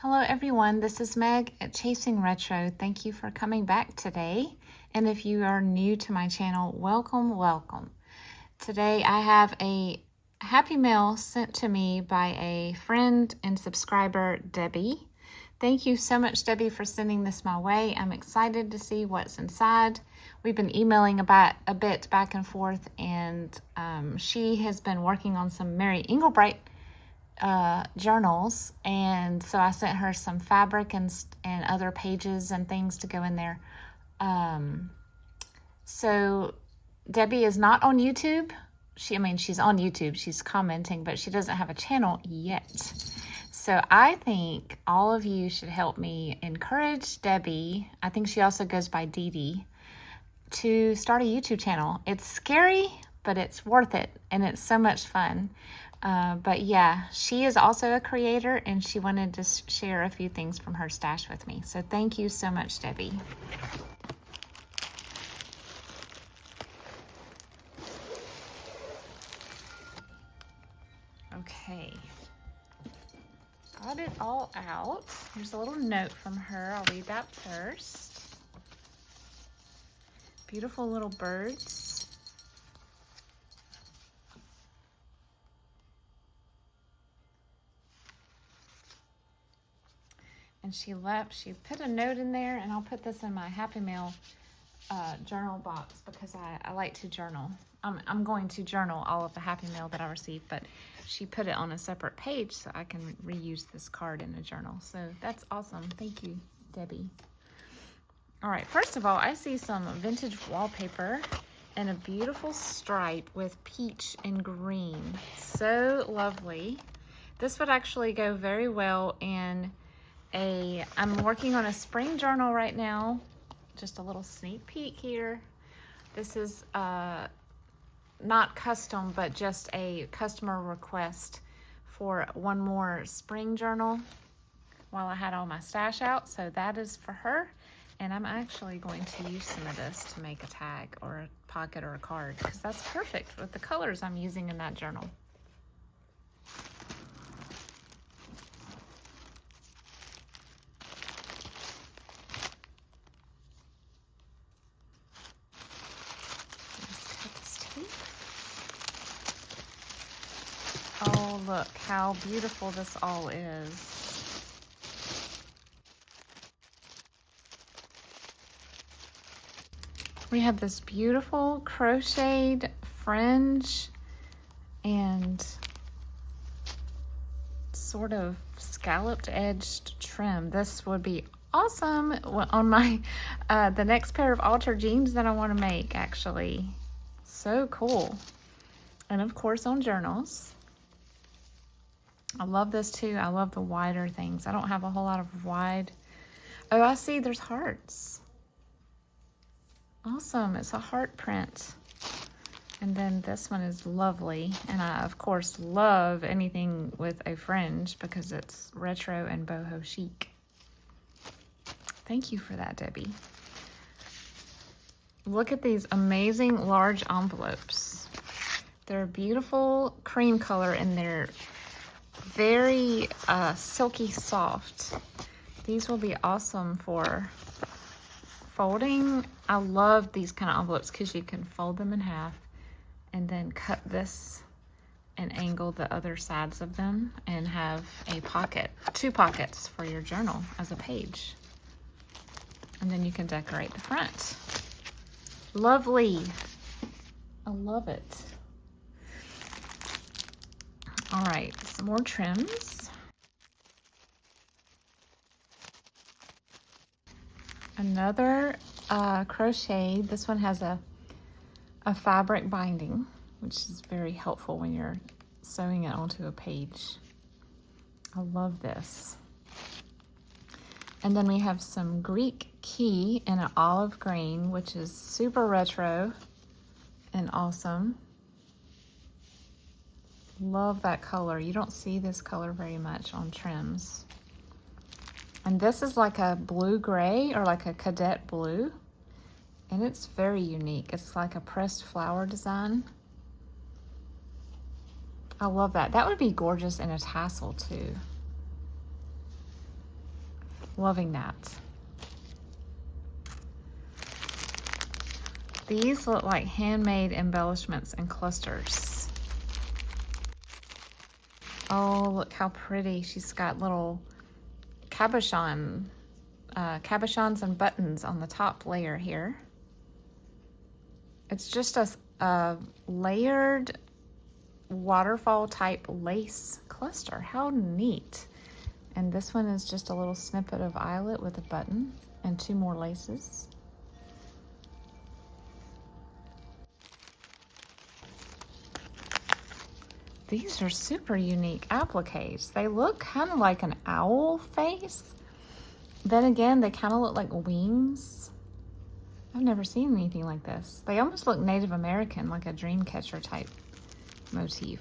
Hello everyone, this is Meg at Chasing Retro. Thank you for coming back today. And if you are new to my channel, welcome, welcome. Today I have a Happy Mail sent to me by a friend and subscriber, Debbie. Thank you so much, Debbie, for sending this my way. I'm excited to see what's inside. We've been emailing about a bit back and forth, and she has been working on some Mary Engelbreit journals, and so I sent her some fabric and other pages and things to go in there. So Debbie is not on YouTube. She's on YouTube, she's commenting, but she doesn't have a channel yet. So I think all of you should help me encourage Debbie, I think she also goes by Dede, to start a YouTube channel. It's scary, but it's worth it, and it's so much fun. But yeah, she is also a creator, and she wanted to share a few things from her stash with me. So thank you so much, Debbie. Okay, got it all out. Here's a little note from her. I'll read that first. Beautiful little birds. And she put a note in there, and I'll put this in my Happy Mail journal box because I like to journal. I'm going to journal all of the Happy Mail that I receive, but she put it on a separate page so I can reuse this card in a journal. So that's awesome. Thank you, Debbie. All right, first of all, I see some vintage wallpaper and a beautiful stripe with peach and green. So lovely. This would actually go very well in I'm working on a spring journal right now. Just a little sneak peek here. This is not custom, but just a customer request for one more spring journal while I had all my stash out. So that is for her. And I'm actually going to use some of this to make a tag or a pocket or a card, because that's perfect with the colors I'm using in that journal. Oh, look how beautiful this all is. We have this beautiful crocheted fringe and sort of scalloped edged trim. This would be awesome on my the next pair of altar jeans that I want to make, actually. So cool. And of course on journals. I love this too. I love the wider things. I don't have a whole lot of wide. Oh, I see there's hearts. Awesome. It's a heart print. And then this one is lovely. And I, of course, love anything with a fringe because it's retro and boho chic. Thank you for that, Debbie. Look at these amazing large envelopes. They're beautiful cream color, and they're very silky soft. These will be awesome for folding. I love these kind of envelopes because you can fold them in half and then cut this and angle the other sides of them and have a pocket, 2 pockets for your journal as a page. And then you can decorate the front. Lovely. I love it. All right, some more trims. Another crochet. This one has a fabric binding, which is very helpful when you're sewing it onto a page. I love this. And then we have some Greek key in an olive green, which is super retro and awesome. Love that color. You don't see this color very much on trims. And this is like a blue-gray or like a cadet blue. And it's very unique. It's like a pressed flower design. I love that. That would be gorgeous in a tassel too. Loving that. These look like handmade embellishments and clusters. Oh, look how pretty. She's got little cabochons and buttons on the top layer here. It's just a layered waterfall type lace cluster. How neat. And this one is just a little snippet of eyelet with a button and 2 more laces. These are super unique appliques. They look kind of like an owl face. Then again, they kind of look like wings. I've never seen anything like this. They almost look Native American, like a dream catcher type motif.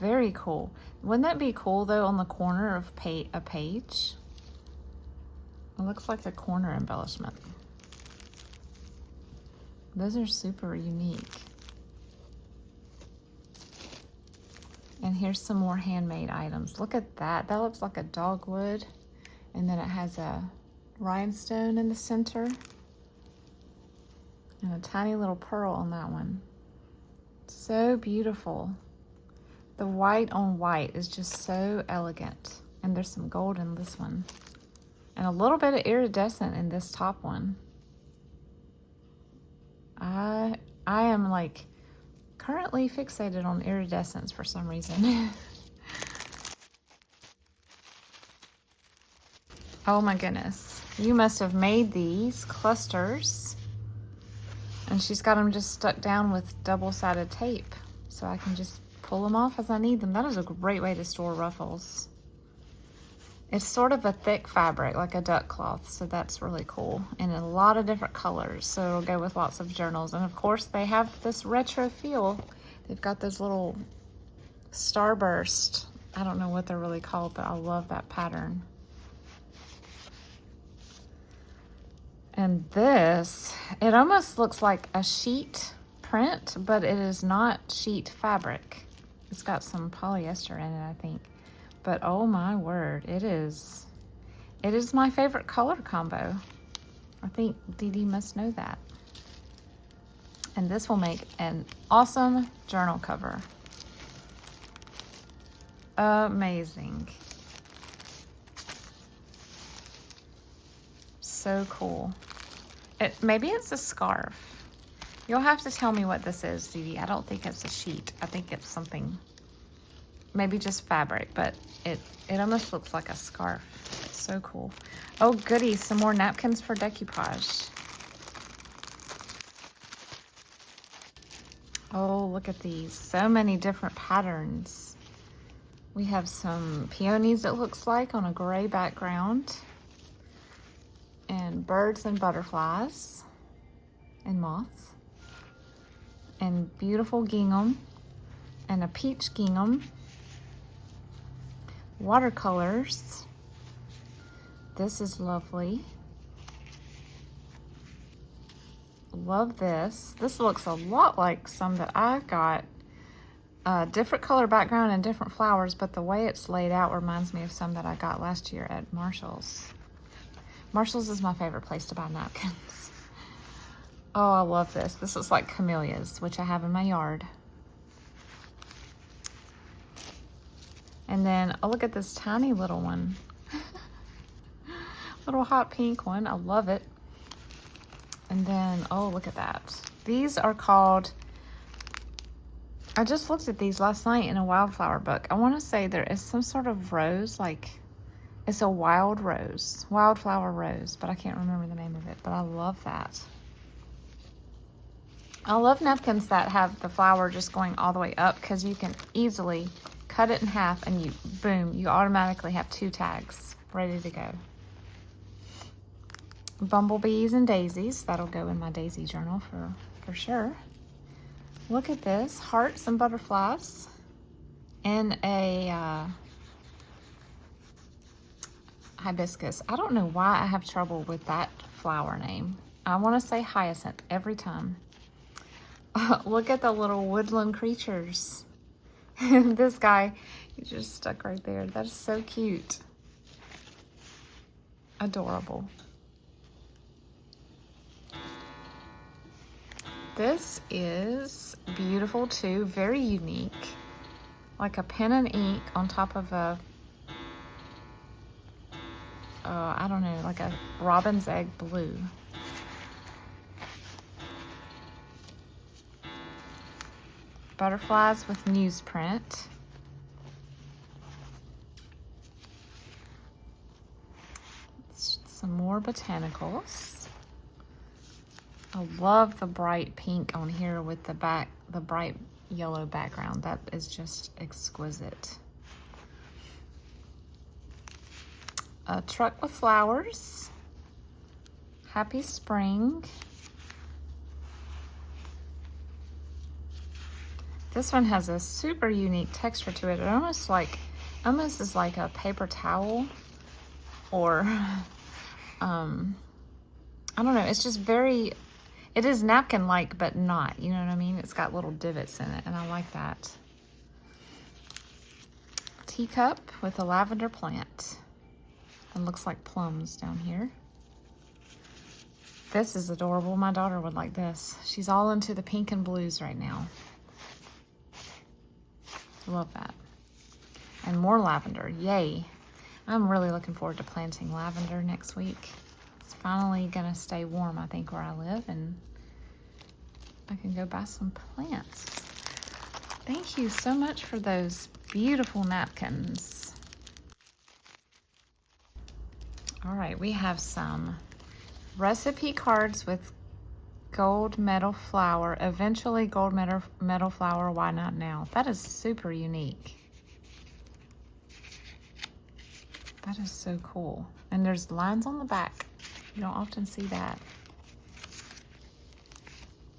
Very cool. Wouldn't that be cool though on the corner of a page? It looks like a corner embellishment. Those are super unique. And here's some more handmade items. Look at that. That looks like a dogwood. And then it has a rhinestone in the center. And a tiny little pearl on that one. So beautiful. The white on white is just so elegant. And there's some gold in this one. And a little bit of iridescent in this top one. I am like currently fixated on iridescence for some reason. Oh my goodness. You must have made these clusters. And she's got them just stuck down with double-sided tape. So I can just pull them off as I need them. That is a great way to store ruffles. It's sort of a thick fabric, like a duck cloth, so that's really cool. And in a lot of different colors, so it'll go with lots of journals. And of course, they have this retro feel. They've got those little starburst. I don't know what they're really called, but I love that pattern. And this, it almost looks like a sheet print, but it is not sheet fabric. It's got some polyester in it, I think. But oh my word, it is my favorite color combo. I think Dede must know that. And this will make an awesome journal cover. Amazing. So cool. Maybe it's a scarf. You'll have to tell me what this is, Dede. I don't think it's a sheet. I think it's something, maybe just fabric, but it almost looks like a scarf. So cool. Oh goody, some more napkins for decoupage. Oh, look at these. So many different patterns. We have some peonies, it looks like, on a gray background. And birds and butterflies. And moths. And beautiful gingham. And a peach gingham. Watercolors. This is lovely. Love this. This looks a lot like some that I got. Different color background and different flowers, but the way it's laid out reminds me of some that I got last year at Marshall's. Marshall's is my favorite place to buy napkins. Oh, I love this. This is like camellias, which I have in my yard. And then, oh, look at this tiny little one. Little hot pink one. I love it. And then, oh, look at that. These are called, I just looked at these last night in a wildflower book. I want to say there is some sort of rose, like it's a wild rose, wildflower rose, but I can't remember the name of it, but I love that. I love napkins that have the flower just going all the way up because you can easily cut it in half and you, boom, you automatically have 2 tags ready to go. Bumblebees and daisies, that'll go in my daisy journal for sure. Look at this, hearts and butterflies in a hibiscus. I don't know why I have trouble with that flower name. I want to say hyacinth every time. Look at the little woodland creatures. This guy, he just stuck right there. That is so cute. Adorable. This is beautiful too, very unique. Like a pen and ink on top of a, I don't know, like a robin's egg blue. Butterflies with newsprint. Some more botanicals. I love the bright pink on here with the bright yellow background. That is just exquisite. A truck with flowers. Happy spring. This one has a super unique texture to it. It almost is like a paper towel, or I don't know. It's just very, it is napkin-like, but not. You know what I mean? It's got little divots in it, and I like that. Teacup with a lavender plant. It looks like plums down here. This is adorable. My daughter would like this. She's all into the pink and blues right now. Love that. And more lavender. Yay. I'm really looking forward to planting lavender next week. It's finally gonna stay warm, I think, where I live, and I can go buy some plants. Thank you so much for those beautiful napkins. All right, we have some recipe cards with gold medal flower. Eventually gold medal flower, why not now? That is super unique. That is so cool. And there's lines on the back. You don't often see that.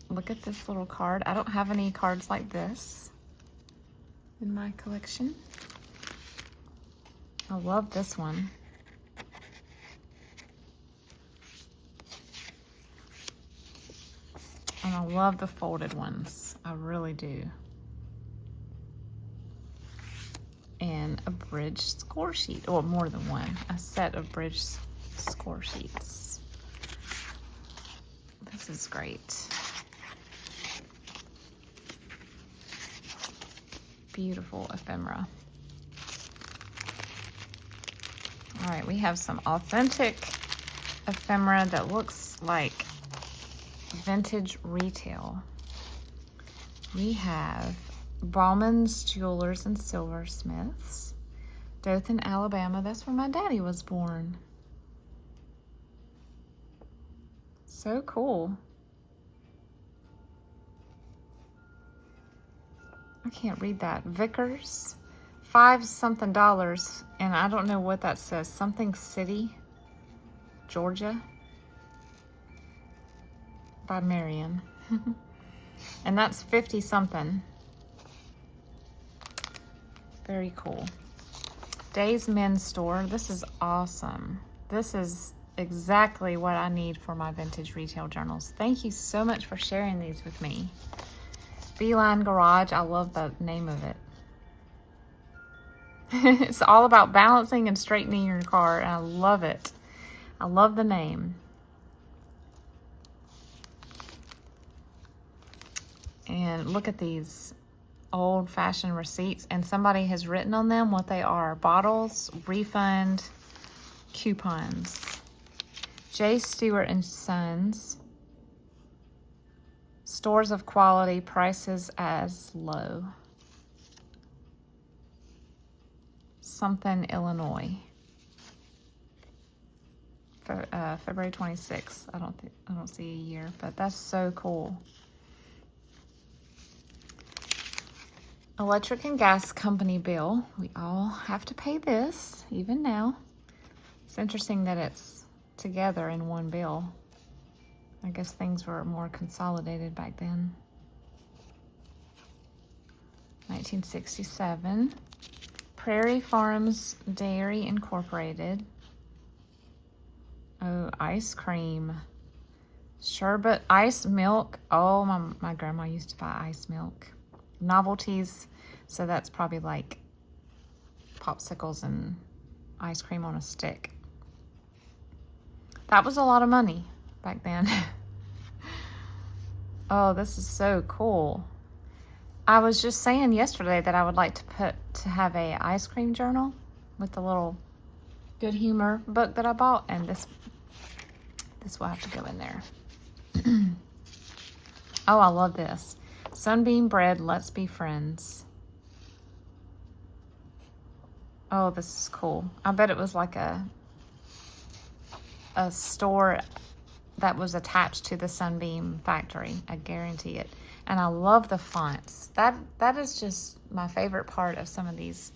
Look at this little card. I don't have any cards like this in my collection. I love this one. And I love the folded ones. I really do. And a bridge score sheet, or more than one. A set of bridge score sheets. This is great. Beautiful ephemera. All right, we have some authentic ephemera that looks like vintage retail. We have Bauman's Jewelers and Silversmiths, Dothan, Alabama. That's where my daddy was born. So cool. I can't read that. Vickers, $5 something, and I don't know what that says. Something City, Georgia, by Marion. And that's 50 something. Very cool. Days Men's Store. This is awesome. This is exactly what I need for my vintage retail journals. Thank you so much for sharing these with me. Beeline Garage. I love the name of it. It's all about balancing and straightening your car, and I love it. I love the name. And look at these old-fashioned receipts, and somebody has written on them what they are. Bottles, refund, coupons. J. Stewart and Sons. Stores of quality, prices as low. Something, Illinois. February 26th. I don't see a year, but that's so cool. Electric and gas company bill. We all have to pay this, even now. It's interesting that it's together in one bill. I guess things were more consolidated back then. 1967. Prairie Farms Dairy Incorporated. Oh, ice cream. Sherbet, ice milk. Oh, my grandma used to buy ice milk. Novelties, so that's probably like popsicles and ice cream on a stick. That was a lot of money back then. Oh, this is so cool. I was just saying yesterday that I would like to have a ice cream journal with the little good humor book that I bought, and this will have to go in there. Oh, I love this. Sunbeam bread, let's be friends. Oh, this is cool. I bet it was like a store that was attached to the Sunbeam factory. I guarantee it. And I love the fonts. That is just my favorite part of some of these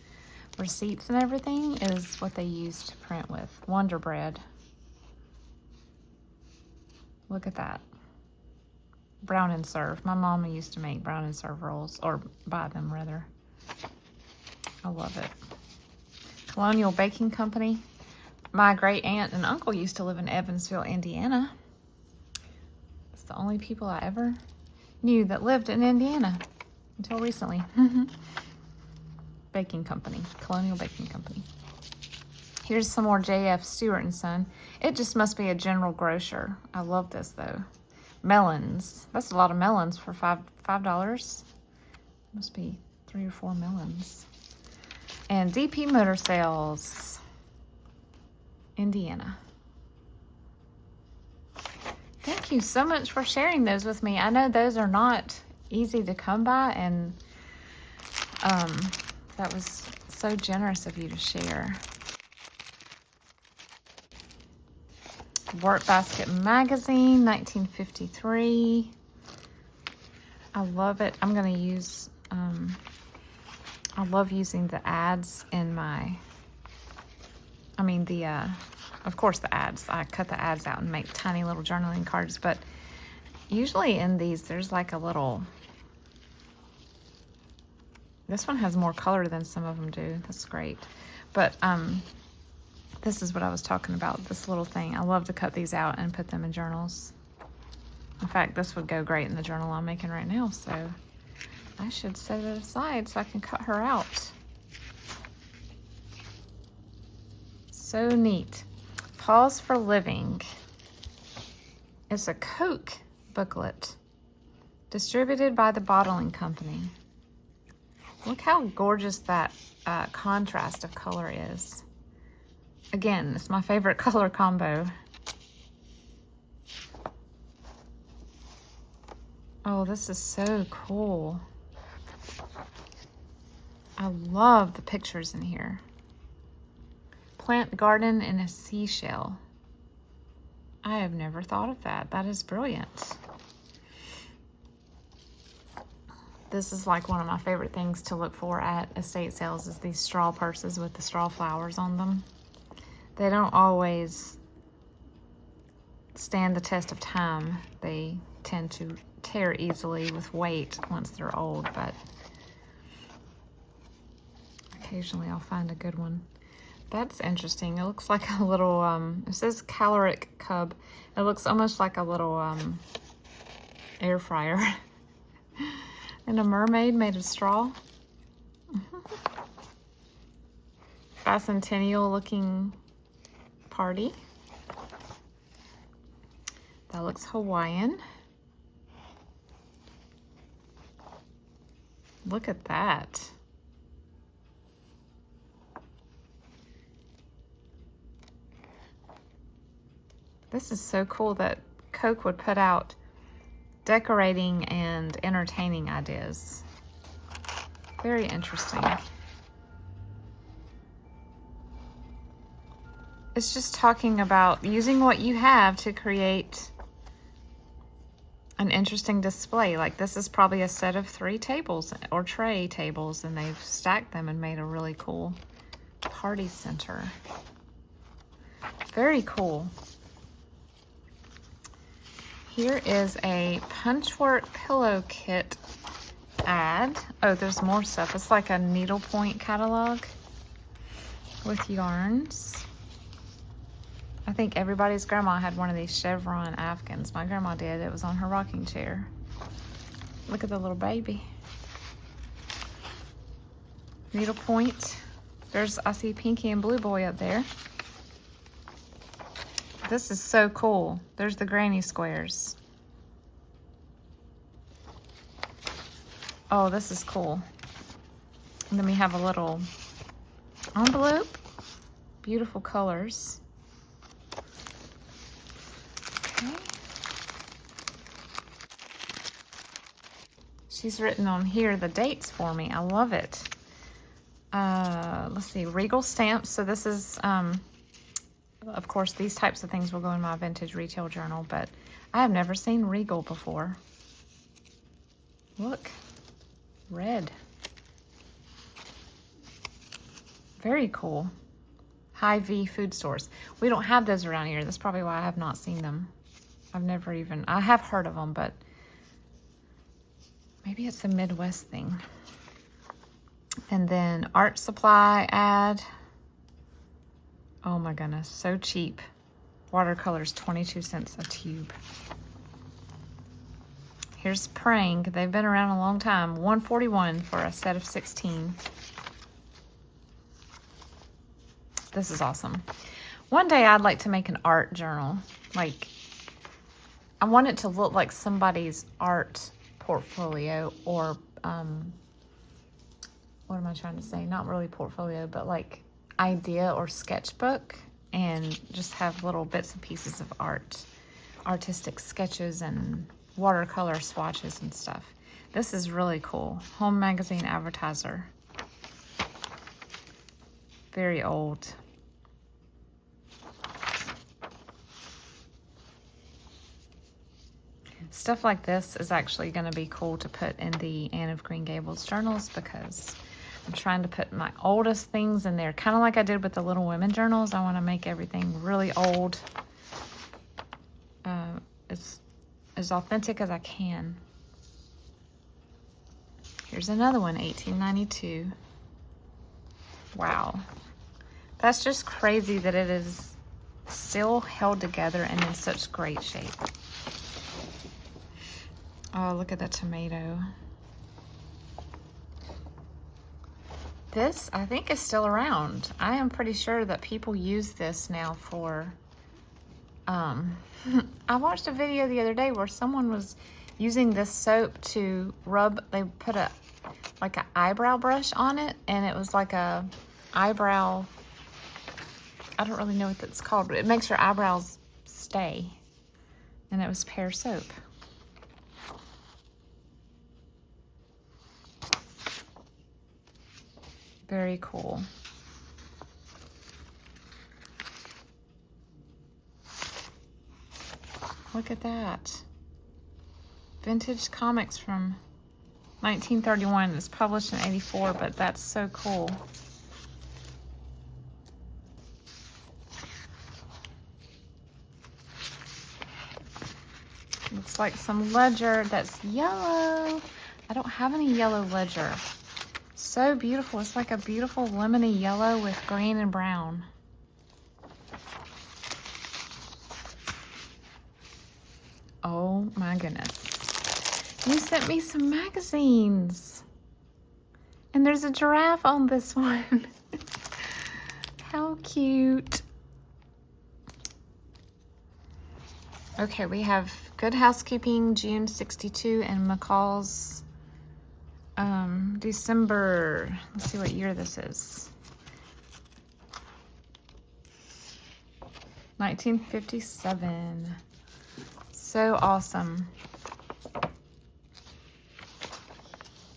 receipts and everything, is what they use to print with. Wonder Bread. Look at that. Brown and Serve. My mama used to make Brown and Serve rolls, or buy them rather. I love it. Colonial Baking Company. My great aunt and uncle used to live in Evansville, Indiana. It's the only people I ever knew that lived in Indiana until recently. Baking Company. Colonial Baking Company. Here's some more J.F. Stewart and Son. It just must be a general grocer. I love this though. Melons. That's a lot of melons for $5. Must be 3 or 4 melons. And DP Motor Sales, Indiana. Thank you so much for sharing those with me. I know those are not easy to come by, and that was so generous of you to share. Work Basket Magazine, 1953. I love it. I'm going to use, I love using the ads in my, of course the ads. I cut the ads out and make tiny little journaling cards, but usually in these there's like a little, this one has more color than some of them do. That's great. But this is what I was talking about, this little thing. I love to cut these out and put them in journals. In fact, this would go great in the journal I'm making right now, so I should set it aside so I can cut her out. So neat. Pause for Living. It's a Coke booklet distributed by the bottling company. Look how gorgeous that contrast of color is. Again, it's my favorite color combo. Oh, this is so cool. I love the pictures in here. Plant garden in a seashell. I have never thought of that. That is brilliant. This is like one of my favorite things to look for at estate sales, is these straw purses with the straw flowers on them. They don't always stand the test of time. They tend to tear easily with weight once they're old, but occasionally I'll find a good one. That's interesting. It looks like a little, it says caloric cub. It looks almost like a little air fryer. And a mermaid made of straw. Bicentennial looking party. That looks Hawaiian. Look at that. This is so cool that Coke would put out decorating and entertaining ideas. Very interesting. It's just talking about using what you have to create an interesting display. Like this is probably a set of 3 tables or tray tables, and they've stacked them and made a really cool party center. Very cool. Here is a punchwork pillow kit ad. Oh, there's more stuff. It's like a needlepoint catalog with yarns. I think everybody's grandma had one of these chevron afghans. My grandma did. It was on her rocking chair. Look at the little baby. Needlepoint. There's, I see Pinky and Blue Boy up there. This is so cool. There's the granny squares. Oh, this is cool. And then we have a little envelope. Beautiful colors. Okay. She's written on here the dates for me. I love it. Let's see, Regal stamps. So this is, of course, these types of things will go in my vintage retail journal, but I have never seen Regal before. Look, red. Very cool. Hy-Vee food stores. We don't have those around here. That's probably why I have not seen them. I have heard of them, but maybe it's a Midwest thing. And then art supply ad. Oh my goodness, so cheap. Watercolors, 22 cents a tube. Here's Praying. They've been around a long time. $1.41 for a set of 16. This is awesome. One day I'd like to make an art journal. Like, I want it to look like somebody's art portfolio, or what am I trying to say? Not really portfolio, but like idea or sketchbook, and just have little bits and pieces of art, artistic sketches and watercolor swatches and stuff. This is really cool. Home Magazine Advertiser. Very old. Stuff like this is actually going to be cool to put in the Anne of Green Gables journals, because I'm trying to put my oldest things in there, kind of like I did with the Little Women journals. I want to make everything really old, as authentic as I can. Here's another one, 1892. Wow. That's just crazy that it is still held together and in such great shape. Oh, look at that tomato. This, I think, is still around. I am pretty sure that people use this now for, I watched a video the other day where someone was using this soap to rub, they put like an eyebrow brush on it, and it was like a eyebrow, I don't really know what that's called, but it makes your eyebrows stay. And it was pear soap. Very cool. Look at that. Vintage comics from 1931. It's published in 84, but that's so cool. Looks like some ledger that's yellow. I don't have any yellow ledger. So beautiful. It's like a beautiful lemony yellow with green and brown. Oh my goodness. You sent me some magazines. And there's a giraffe on this one. How cute. Okay, we have Good Housekeeping, June 62, and McCall's December. Let's see what year this is. 1957. So awesome.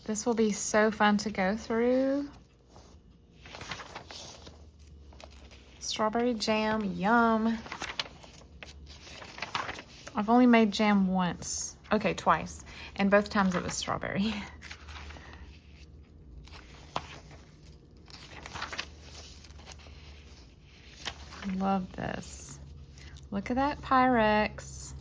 This will be so fun to go through. Strawberry jam, yum. I've only made jam once. Okay, twice. And both times it was strawberry. Love this. Look at that Pyrex.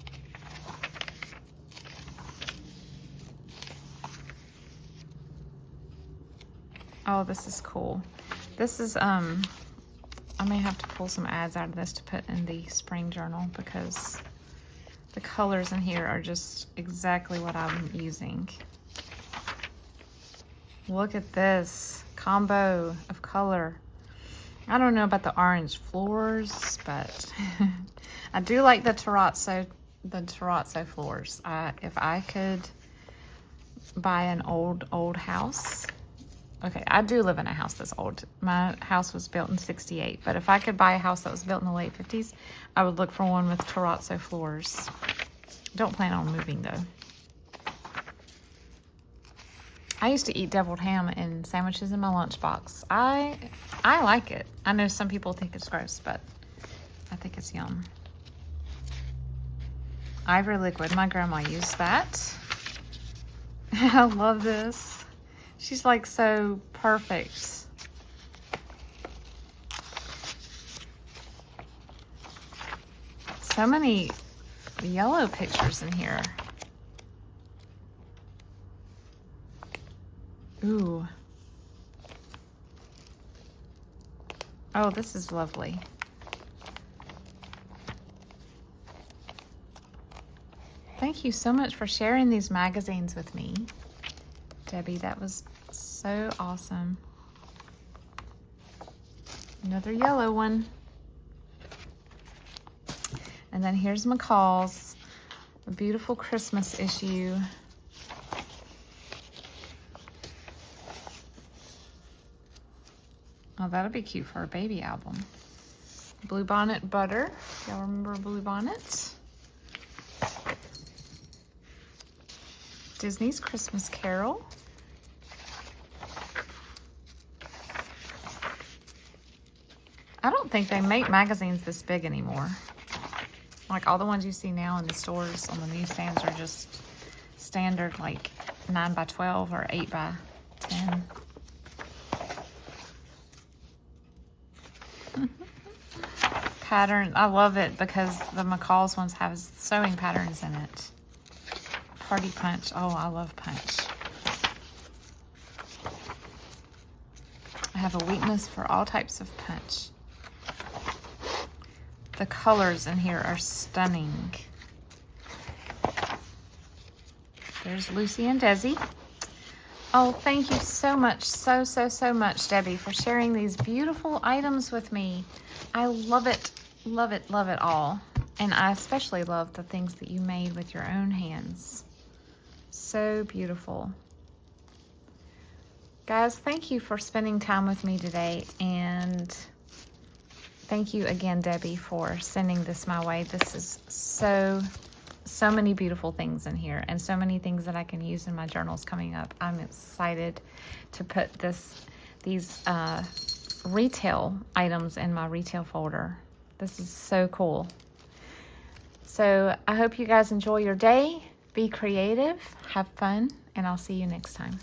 Oh, this is cool. This is, I may have to pull some ads out of this to put in the spring journal, because the colors in here are just exactly what I'm using. Look at this combo of color. I don't know about the orange floors, but I do like the terrazzo floors. If I could buy an old house. Okay, I do live in a house that's old. My house was built in 68, but if I could buy a house that was built in the late 50s, I would look for one with terrazzo floors. Don't plan on moving though. I used to eat deviled ham in sandwiches in my lunchbox. I like it. I know some people think it's gross, but I think it's yum. Ivory liquid, my grandma used that. I love this. She's like so perfect. So many yellow pictures in here. Ooh. Oh, this is lovely. Thank you so much for sharing these magazines with me, Debbie. That was so awesome. Another yellow one. And then here's McCall's, a beautiful Christmas issue. Oh, that'll be cute for a baby album. Bluebonnet Butter. Y'all remember Bluebonnet? Disney's Christmas Carol. I don't think they make magazines this big anymore. Like all the ones you see now in the stores on the newsstands are just standard, like 9 by 12 or 8 by 10. Pattern, I love it because the McCall's ones have sewing patterns in it. Party Punch, oh, I love Punch. I have a weakness for all types of punch. The colors in here are stunning. There's Lucy and Desi. Oh, thank you so much, so much, Debbie, for sharing these beautiful items with me. I love it, love it, love it all. And I especially love the things that you made with your own hands. So beautiful. Guys, thank you for spending time with me today, and thank you again, Debbie, for sending this my way. This is so many beautiful things in here, and so many things that I can use in my journals coming up. I'm excited to put these retail items in my retail folder. This is so cool. So I hope you guys enjoy your day. Be creative, have fun, and I'll see you next time.